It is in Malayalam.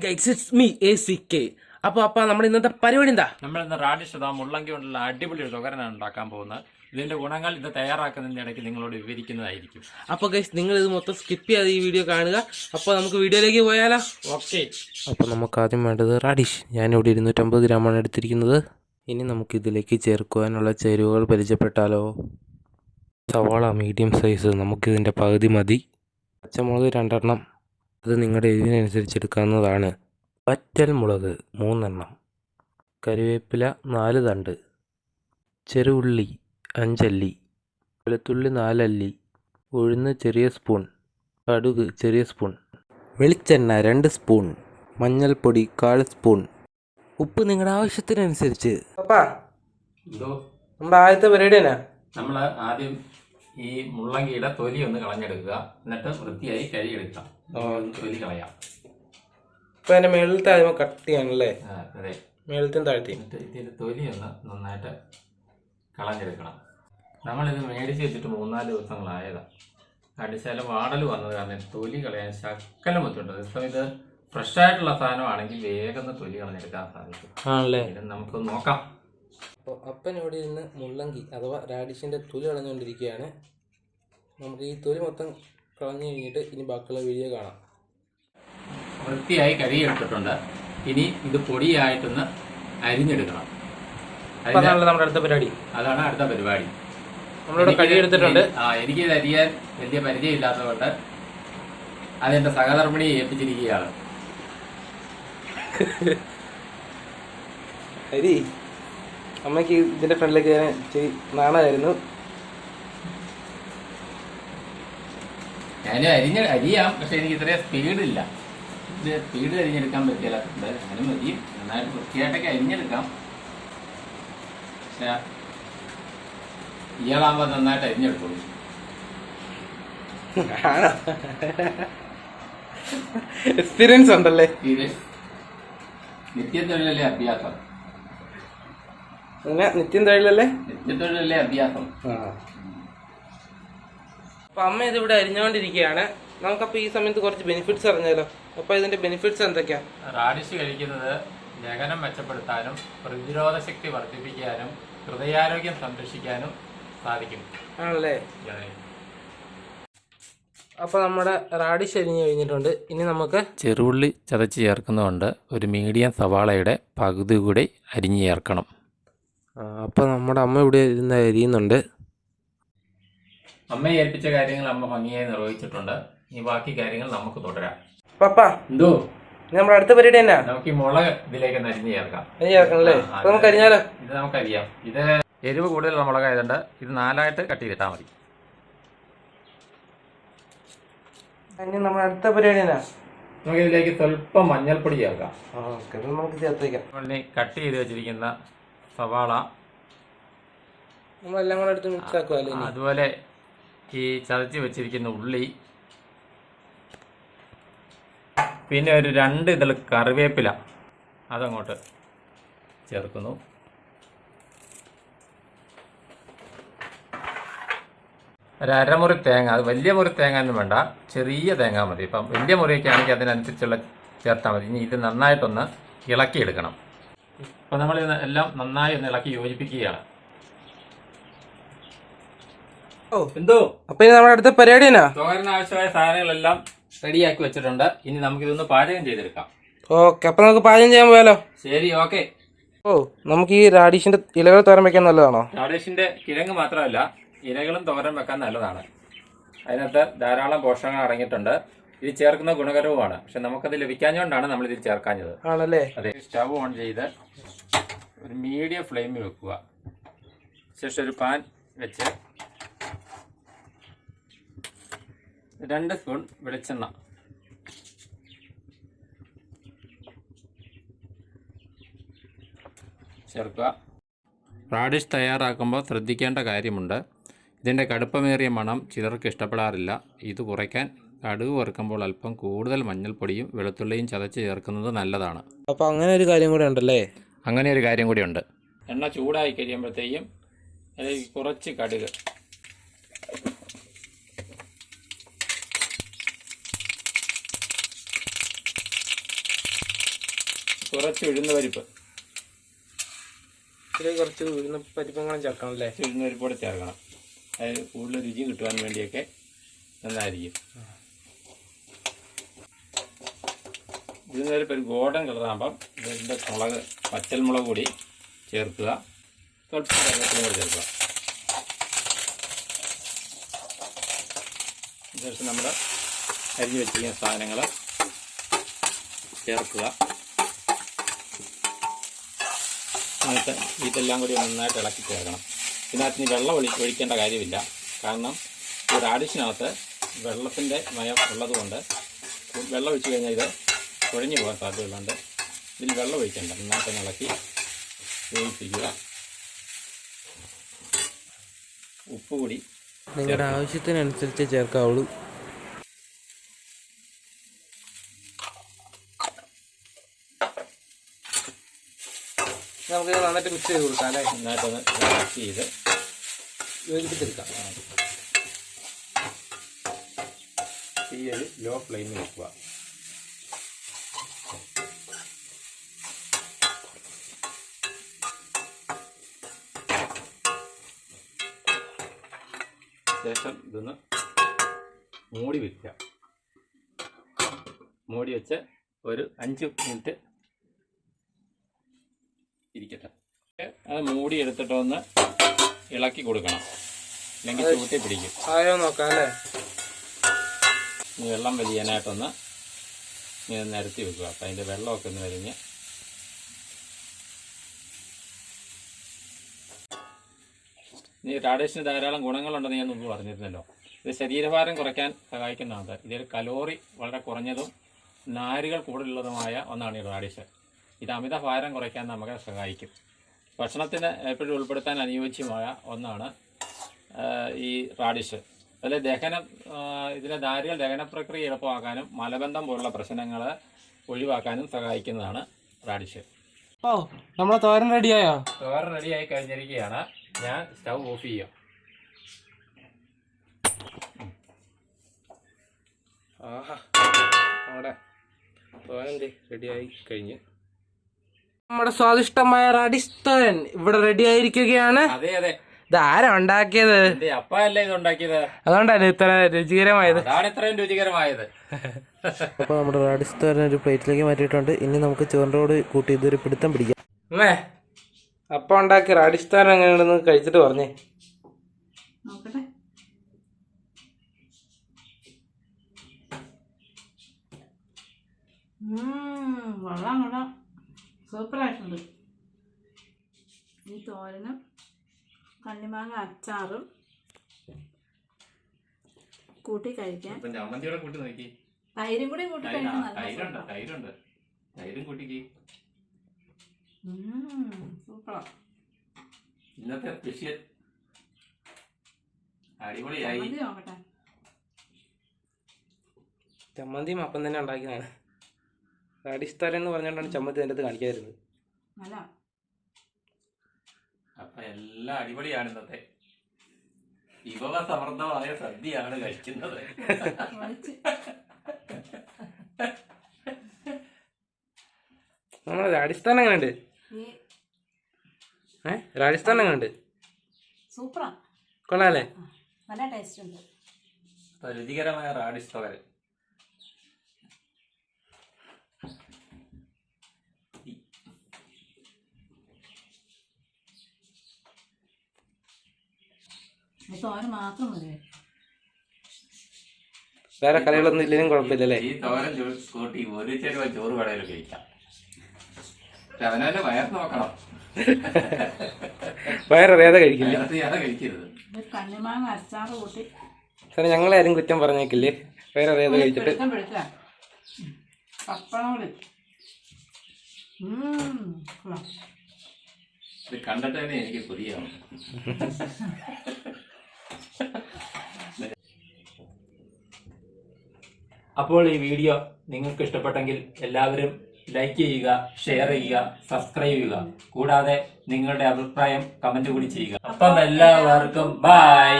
Guys it's me ACK. അപ്പോൾ നമ്മൾ ഇന്നത്തെ പരിപാടി എന്താ? നമ്മൾ ഇന്ന് റാഡിഷ് മുള്ളങ്കി കൊണ്ടുള്ള അടിപൊളി ഒരു തോരനാണ് ഉണ്ടാക്കാൻ പോകുന്നത്. ഇതിന്റെ ഗുണങ്ങൾ ഇത് തയ്യാറാക്കുന്നതിന്റെ ഇടയ്ക്ക് നിങ്ങളോട് വിവരിക്കുന്നതായിരിക്കും. അപ്പോൾ ഗൈസ് നിങ്ങൾ ഇത് മൊത്തം സ്കിപ്പ് ചെയ്യാതെ ഈ വീഡിയോ കാണുക. അപ്പോൾ നമുക്ക് വീഡിയോയിലേക്ക് പോയാലോ? ഓക്കെ. അപ്പോൾ നമുക്ക് ആദ്യം വേണ്ടത് റാഡിഷ്. ഞാനിവിടെ 250 ഗ്രാമാണ് എടുത്തിരിക്കുന്നത്. ഇനി നമുക്ക് ഇതിലേക്ക് ചേർക്കുവാനുള്ള ചേരുവകൾ പരിചയപ്പെട്ടാലോ? സവാള മീഡിയം സൈസ്, നമുക്കിതിൻ്റെ പകുതി മതി. പച്ചമുളക് 2 എണ്ണം, അത് നിങ്ങളുടെ എരിവിനനുസരിച്ച് എടുക്കാവുന്നതാണ്. വറ്റൽ മുളക് 3 എണ്ണം, കറിവേപ്പില 4 തണ്ട്, ചെറുള്ളി 5 അല്ലി, വെളുത്തുള്ളി 4 അല്ലി, ഉഴുന്ന് ചെറിയ സ്പൂൺ, കടുക് ചെറിയ സ്പൂൺ, വെളിച്ചെണ്ണ 2 സ്പൂൺ, മഞ്ഞൾപ്പൊടി 1/4 സ്പൂൺ, ഉപ്പ് നിങ്ങളുടെ ആവശ്യത്തിനനുസരിച്ച്. നമ്മുടെ ആദ്യത്തെ പരിപാടി തന്നെ നമ്മൾ ആദ്യം ഈ മുള്ളങ്കിയുടെ തൊലി ഒന്ന് കളഞ്ഞെടുക്കുക, എന്നിട്ട് വൃത്തിയായി കഴുകിയെടുക്കുക. തൊലി കളയാം. ഇപ്പൊ അതിന്റെ മേളിലത്തെ ആദ്യമേ കട്ട് ചെയ്യാനല്ലേ? അതെ, മേളിലത്തെ താഴ്ത്തി. എന്നിട്ട് ഇതിന്റെ തൊലി ഒന്ന് നന്നായിട്ട് കളഞ്ഞെടുക്കണം. നമ്മളിത് മേടിച്ച് വെച്ചിട്ട് 3-4 ദിവസങ്ങളായതാണ്. അടിച്ചാൽ വാടൽ വന്നത് കാരണം തൊലി കളയാൻ ശക്കലം ബുദ്ധിമുട്ടുണ്ട്. ഇപ്പം ഇത് ഫ്രഷ് ആയിട്ടുള്ള സാധനമാണെങ്കിൽ വേഗം തൊലി കളഞ്ഞെടുക്കാൻ സാധിക്കും. ആണല്ലേ? ഇത് നമുക്ക് നോക്കാം. അപ്പോൾ അപ്പൻ ഇവിടെ ഇരുന്ന് മുള്ളങ്കി അഥവാ റാഡിഷിൻ്റെ തൊലി കളഞ്ഞുകൊണ്ടിരിക്കുകയാണ്. നമുക്ക് ഈ തൊലി മൊത്തം കളഞ്ഞു കഴിഞ്ഞിട്ട് ഇനി ബാക്കിയുള്ള വീഡിയോ കാണാം. വൃത്തിയായി കഴുകിയെടുത്തിട്ടുണ്ട്. ഇനി ഇത് പൊടിയായിട്ടൊന്ന് അരിഞ്ഞെടുക്കണം. നമ്മുടെ അടുത്ത പരിപാടി അതാണ് അടുത്ത പരിപാടി. നമ്മളിവിടെ കഴുകിയെടുത്തിട്ടുണ്ട്. എനിക്കിത് അരിയാൻ വലിയ പരിചയമില്ലാത്തതുകൊണ്ട് അതെന്റെ സഹധർമ്മിണിയെ ഏൽപ്പിച്ചിരിക്കുകയാണ്. അരി അമ്മയ്ക്ക് ഇതിന്റെ ഫ്രണ്ടിലേക്ക് നാണായിരുന്നു. ഞാൻ അരിയാം, പക്ഷെ എനിക്ക് ഇത്രയും സ്പീഡില്ല. ഇത് സ്പീഡ് അരിഞ്ഞെടുക്കാൻ പറ്റില്ല. ഞാനും മതി, നന്നായിട്ട് വൃത്തിയായിട്ടൊക്കെ അരിഞ്ഞെടുക്കാം. പക്ഷെ ഇയാളാകുമ്പോൾ നന്നായിട്ട് അരിഞ്ഞെടുക്കുള്ളൂ. എക്സ്പീരിയൻസ് ഉണ്ടല്ലേ? നിത്യത്തൊഴിലല്ലേ അഭ്യാസം. നിത്യത്തൊഴിലല്ലേ അഭ്യാസം. അപ്പൊ അമ്മ ഇതിവിടെ അരിഞ്ഞുകൊണ്ടിരിക്കുകയാണ്. നമുക്കപ്പോൾ ഈ സമയത്ത് കുറച്ച് ബെനിഫിറ്റ്സ് അറിഞ്ഞാലോ? അപ്പോൾ ഇതിന്റെ ബെനിഫിറ്റ്സ് എന്തൊക്കെയാ? റാഡിഷ് കഴിക്കുന്നത് ദഹനം മെച്ചപ്പെടുത്താനും പ്രതിരോധ ശക്തി വർദ്ധിപ്പിക്കാനും ഹൃദയാരോഗ്യം സംരക്ഷിക്കാനും സാധിക്കും. ആണല്ലേ? അപ്പോൾ നമ്മുടെ റാഡിഷ് അരിഞ്ഞ് കഴിഞ്ഞിട്ടുണ്ട്. ഇനി നമുക്ക് ചെറുള്ളി ചതച്ച് ചേർക്കുന്നതുകൊണ്ട് ഒരു മീഡിയം സവാളയുടെ പകുതി കൂടി അരിഞ്ഞ് ചേർക്കണം. അപ്പോൾ നമ്മുടെ അമ്മ ഇവിടെ ഇരുന്ന് അരിയുന്നുണ്ട്. അമ്മയെ ഏൽപ്പിച്ച കാര്യങ്ങൾ അമ്മ ഭംഗിയായി നിർവഹിച്ചിട്ടുണ്ട്. ഈ ബാക്കി കാര്യങ്ങൾ നമുക്ക് തുടരാം. പപ്പാ, എന്തോ നമ്മുടെ അടുത്ത പരിപാടി എന്നാ? നമുക്ക് ഈ മുളക് ഇതിലേക്ക് അരിഞ്ഞ് ചേർക്കാം. ചേർക്കണല്ലേ? നമുക്ക് അരിഞ്ഞാലോ? ഇത് നമുക്ക് അരിയാം. ഇത് എരിവ് കൂടുതലുള്ള മുളകായതുകൊണ്ട് ഇത് 4ആയിട്ട് കട്ട് ചെയ്തിട്ടാൽ മതി. നമ്മുടെ അടുത്ത പരിപാടി എന്നാ? നമുക്ക് ഇതിലേക്ക് സ്വല്പം മഞ്ഞൾപ്പൊടി ചേർക്കാം. നമുക്ക് ചേർത്തേക്കാം. കട്ട് ചെയ്ത് വെച്ചിരിക്കുന്ന സവാള നമ്മളെല്ലാം കൂടെ എടുത്ത് മിക്സ് ആക്കുമല്ലേ? അതുപോലെ ഈ ചതച്ച് വെച്ചിരിക്കുന്ന ഉള്ളി, പിന്നെ ഒരു 2 ഇതൾ കറിവേപ്പില അതങ്ങോട്ട് ചേർക്കുന്നു. ഒരു അരമുറി തേങ്ങ, അത് വലിയ മുറി തേങ്ങ ഒന്നും വേണ്ട, ചെറിയ തേങ്ങ മതി. ഇപ്പം വലിയ മുറിയൊക്കെ ആണെങ്കിൽ അതിനനുസരിച്ചുള്ള ചേർത്താൽ മതി. ഇനി ഇത് നന്നായിട്ടൊന്ന് ഇളക്കിയെടുക്കണം. അപ്പം നമ്മൾ എല്ലാം നന്നായി ഒന്ന് ഇളക്കി യോജിപ്പിക്കുകയാണ്. എന്തോ അപ്പൊ ഇനി നമ്മുടെ അടുത്ത പരിപാടി എന്നാ? തോരന് ആവശ്യമായ സാധനങ്ങളെല്ലാം റെഡിയാക്കി വെച്ചിട്ടുണ്ട്. ഇനി നമുക്കിതൊന്ന് പാചകം ചെയ്തെടുക്കാം. ഓക്കെ, അപ്പൊ നമുക്ക് പാചകം ചെയ്യാൻ പോയാലോ? ശരി, ഓക്കെ. നമുക്ക് ഈ റാഡിഷിന്റെ ഇലകൾ തോരൻ വെക്കാൻ നല്ലതാണോ? റാഡിഷിന്റെ കിഴങ്ങ് മാത്രമല്ല, ഇലകളും തോരൻ വെക്കാൻ നല്ലതാണ്. അതിനകത്ത് ധാരാളം പോഷകങ്ങൾ അടങ്ങിയിട്ടുണ്ട്. ഇത് ചേർക്കുന്ന ഗുണകരവുമാണ്. പക്ഷെ നമുക്കത് ലഭിക്കാഞ്ഞുകൊണ്ടാണ് നമ്മൾ ഇതിൽ ചേർക്കാഞ്ഞത്. ആണല്ലേ? അതെ. സ്റ്റവ് ഓൺ ചെയ്ത് ഒരു മീഡിയം ഫ്ലെയിമിൽ വെക്കുക. ശേഷം ഒരു പാൻ വെച്ച് 2 സ്പൂൺ വെളിച്ചെണ്ണ, ചേർക്കുക. റാഡിഷ് തയ്യാറാക്കുമ്പോൾ ശ്രദ്ധിക്കേണ്ട കാര്യമുണ്ട്. ഇതിൻ്റെ കടുപ്പമേറിയ മണം ചിലർക്ക് ഇഷ്ടപ്പെടാറില്ല. ഇത് കുറയ്ക്കാൻ കടുക് വറുക്കുമ്പോൾ അല്പം കൂടുതൽ മഞ്ഞൾപ്പൊടിയും വെളുത്തുള്ളിയും ചതച്ച് ചേർക്കുന്നത് നല്ലതാണ്. അപ്പോൾ അങ്ങനെ ഒരു കാര്യം കൂടെ ഉണ്ടല്ലേ? അങ്ങനെ ഒരു കാര്യം കൂടി ഉണ്ട്. എണ്ണ ചൂടായി കഴിയുമ്പോഴത്തേക്കും അതിലേക്ക് കുറച്ച് കടുക്, കുറച്ച് ഉഴുന്ന പരിപ്പ്, ഇതിലേക്ക് കുറച്ച് ഉഴുന്ന പരിപ്പങ്ങളും ചേർക്കണം അല്ലേ? ഉഴുന്ന പരിപ്പോടെ ചേർക്കണം. അത് കൂടുതൽ രുചി കിട്ടുവാൻ വേണ്ടിയൊക്കെ നന്നായിരിക്കും. ഉഴുന്ന പരിപ്പ് ഒരു ഗോൾഡൻ കളറാകുമ്പം ഇതിൻ്റെ മുളക്, പച്ചൽമുളക് കൂടി ചേർക്കുക. കുറച്ച് കറിവേപ്പിലയും കൂടി ചേർക്കുക. ശേഷം നമ്മൾ അരിഞ്ഞ് വെച്ചിരിക്കുന്ന സാധനങ്ങൾ ചേർക്കുക. എന്നിട്ട് ഇതെല്ലാം കൂടി നന്നായിട്ട് ഇളക്കി ചേർക്കണം. ഇതിനകത്ത് ഇനി വെള്ളം ഒഴിക്കേണ്ട കാര്യമില്ല. കാരണം ഈ റാഡിഷിനകത്ത് വെള്ളത്തിൻ്റെ മയം ഉള്ളതുകൊണ്ട് വെള്ളം ഒഴിച്ച് കഴിഞ്ഞാൽ ഇത് കുഴഞ്ഞു പോകാൻ സാധ്യതയുള്ളതുകൊണ്ട് ഇതിൽ വെള്ളം ഒഴിക്കേണ്ട. നന്നായിട്ട് ഇളക്കി വേവിപ്പിക്കുക. ഉപ്പ് കൂടി നിങ്ങളുടെ ആവശ്യത്തിനനുസരിച്ച് ചേർക്കാവുള്ളൂ. നമുക്ക് നന്നായിട്ട് മിക്സ് ചെയ്ത് കൊടുക്കാം അല്ലേ? നന്നായിട്ടൊന്ന് മിക്സ് ചെയ്ത് യോജിപ്പിച്ചെടുക്കാം. തീ ഒരു ലോ ഫ്ലെയിമിൽ വെക്കുക. ശേഷം ഇതൊന്ന് മൂടി വയ്ക്കുക. മൂടി വെച്ച് ഒരു 5 മിനിറ്റ് ഇരിക്കട്ടെ. അത് മൂടി എടുത്തിട്ടൊന്ന് ഇളക്കി കൊടുക്കണം, അല്ലെങ്കിൽ ചൂട്ടി പിടിക്കും. ആയോ നോക്കാം അല്ലേ? വെള്ളം വലിയാനായിട്ടൊന്ന് ഇങ്ങനെ നിരത്തി വെക്കുക. അപ്പം അതിൻ്റെ വെള്ളമൊക്കെ ഒന്ന് വലിഞ്ഞ് ഈ റാഡിഷിന് ധാരാളം ഗുണങ്ങളുണ്ടെന്ന് ഞാൻ മുമ്പ് പറഞ്ഞിരുന്നല്ലോ. ഇത് ശരീരഭാരം കുറയ്ക്കാൻ സഹായിക്കുന്നതാണ്. ഇതിൽ കലോറി വളരെ കുറഞ്ഞതും നാരുകൾ കൂടുതലുള്ളതുമായ ഒന്നാണ് ഈ റാഡിഷ്. ഇത് അമിത ഭാരം കുറയ്ക്കാൻ നമുക്ക് സഹായിക്കും. ഭക്ഷണത്തിന് എപ്പോഴും ഉൾപ്പെടുത്താൻ അനുയോജ്യമായ ഒന്നാണ് ഈ റാഡിഷ്. അതിൽ ഇതിലെ നാരുകൾ ദഹനപ്രക്രിയ എളുപ്പമാക്കാനും മലബന്ധം പോലുള്ള പ്രശ്നങ്ങൾ ഒഴിവാക്കാനും സഹായിക്കുന്നതാണ് റാഡിഷ്. ഓ, നമ്മളെ തോരൻ റെഡിയായോ? തോരൻ റെഡിയായി കഴിഞ്ഞിരിക്കുകയാണ്. ഞാൻ സ്റ്റൗ ഓഫ് ചെയ്യാം. ആഹാ, അവിടെ തോരൻ റെഡിയായി കഴിഞ്ഞ് നമ്മുടെ സ്വാദിഷ്ടമായ റാഡിഷ് തോരൻ ഇവിടെ റെഡി ആയിരിക്കുകയാണ്. അതെ അതെ, ഇത് ആരാ ഉണ്ടാക്കിയത്? അപ്പ അല്ലേ ഇത് ഉണ്ടാക്കിയത്. അതുകൊണ്ടാണ് ഇത്ര രുചികരമായത്. അതാണ് ഇത്രയും രുചികരമായത്. അപ്പോൾ നമ്മുടെ റാഡിഷ് തോരൻ ഒരു പ്ലേറ്റിലേക്ക് മാറ്റിയിട്ടുണ്ട്. ഇനി നമുക്ക് ചോറിനോട് കൂട്ടി ഇതൊരു പിടുത്തം പിടിക്കാം. അമ്മേ, അപ്പം ഉണ്ടാക്കി റാഡിഷ് തോരൻ എങ്ങനെയാണെന്ന് കഴിച്ചിട്ട് പറഞ്ഞേ. നോക്കട്ടെ. കൊള്ളാം കൊള്ളാം, സൂപ്പറായിട്ടുണ്ട്. ഈ തോരനും കണ്ണിമാങ്ങ അച്ചാറും കൂട്ടി കഴിക്കാൻ, ചമ്മന്തിയോടെ കൂട്ടി നോക്കി, തൈരും കൂടി കൂട്ടി കഴിക്കാൻ നല്ല തൈരുണ്ട്, തൈരും കൂട്ടിക്ക്. സൂപ്പറാ. ഇന്നത്തെ സ്പെഷ്യൽ അടിപൊളിയായി. നോക്കട്ടെ. ചമ്മന്തിയും അപ്പം തന്നെ ഉണ്ടാക്കിയതാണ്. റാഡിഷ് തോരൻ എന്ന് പറഞ്ഞുകൊണ്ടാണ് ചമ്മന്തി എൻ്റെ അടുത്ത് കാണിക്കാതിരുന്നത്. അപ്പൊ എല്ലാം അടിപൊളിയാണ്. ഇന്നത്തെ വിഭവ സമൃദ്ധമായ സദ്യയാണ് കഴിക്കുന്നത്. നമ്മളെ രാജസ്ഥാൻ എങ്ങനെയുണ്ട്? രാജസ്ഥാൻ എങ്ങനെയുണ്ട്? സൂപ്പറാ, കൊള്ളാല്ലേ? നല്ല ടേസ്റ്റ് ഉണ്ട്. രുചികരമായ റാഡിഷ് തോരൻ. തോരൻ മാത്രം മതി, വേറെ കറികളൊന്നും ഇല്ലെങ്കിലും കുഴപ്പമില്ലല്ലേ? ഈ തോരൻ കൂട്ടി ഒരു ചെരുവ ചോറ് കടയിൽ കഴിക്കാം. അവനവന്റെ വയർ നോക്കണം, വയററിയാതെ കഴിക്കില്ല. കഴിക്കരുത്. കണ്ണിമാങ്ങ അച്ചാറ് കൂട്ടി സാറേ, ഞങ്ങളാരും കുറ്റം പറഞ്ഞേക്കില്ലേ വയററിയാതെ കഴിച്ചിട്ട്? പപ്പടം കൂടി ഇത് കണ്ടിട്ട് തന്നെ എനിക്ക് കൊതിയാവും. അപ്പോൾ ഈ വീഡിയോ നിങ്ങൾക്ക് ഇഷ്ടപ്പെട്ടെങ്കിൽ എല്ലാവരും ലൈക്ക് ചെയ്യുക, ഷെയർ ചെയ്യുക, സബ്സ്ക്രൈബ് ചെയ്യുക. കൂടാതെ നിങ്ങളുടെ അഭിപ്രായം കമന്റ് കൂടി ചെയ്യുക. അപ്പം എല്ലാവർക്കും ബൈ.